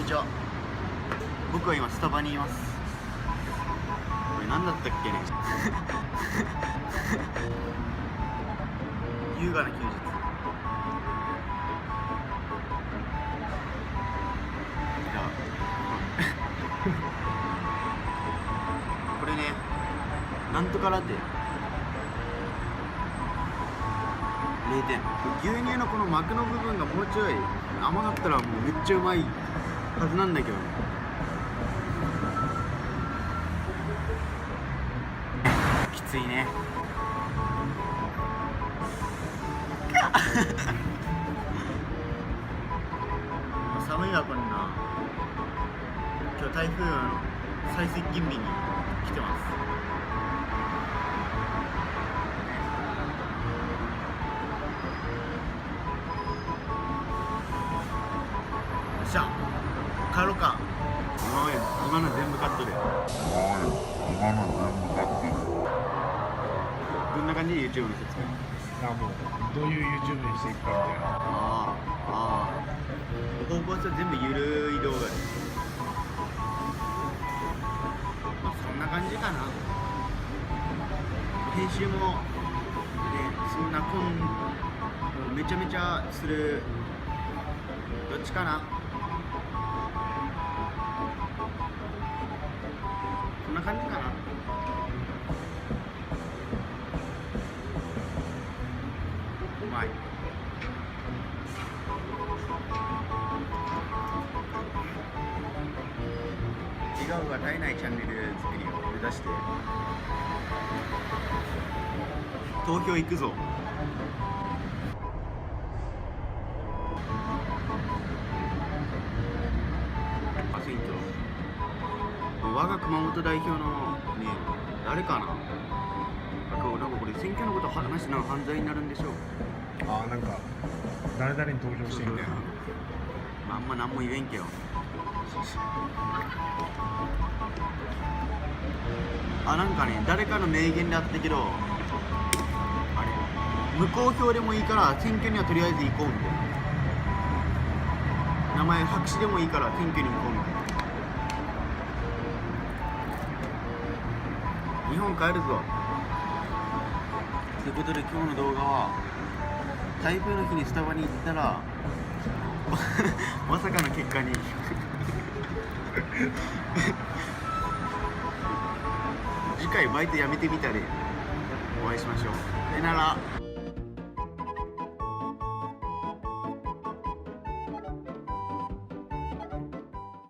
ちは。僕は今スタバにいます。これ何だったっけね。優雅な休日。じゃあこれね、なんとかラテ0点。牛乳のこの膜の部分がもうちょい甘かったらもうめっちゃうまいはずなんだけどね。きついね。寒いわこんな。今日台風の最接近日に来てます。よっしゃ帰ろうか。今の全部カットで。どんな感じで YouTube の説明。もうどういう YouTube にしていくかみたいな。方向性は全部ゆるい動画です。まあそんな感じかな。編集もね、そんなめちゃめちゃする。どっちかな。こんな感じかな。うまい。笑顔が絶えないチャンネル作りを目指して投票行くぞ。選挙、我が熊本代表のね、誰かな。なんかこれ選挙のこと話してなんか犯罪になるんでしょう。なんか誰々に投票してみたいな。あんま何も言えんけど。なんかね、誰かの名言であったけど、あれ無効票でもいいから選挙にはとりあえず行こうみたいな。名前白紙でもいいから選挙に行こうみたいな。日本帰るぞ。ということで今日の動画は、台風の日にスタバに行ったらまさかの結果に次回バイトやめてみたでお会いしましょう。さよなら。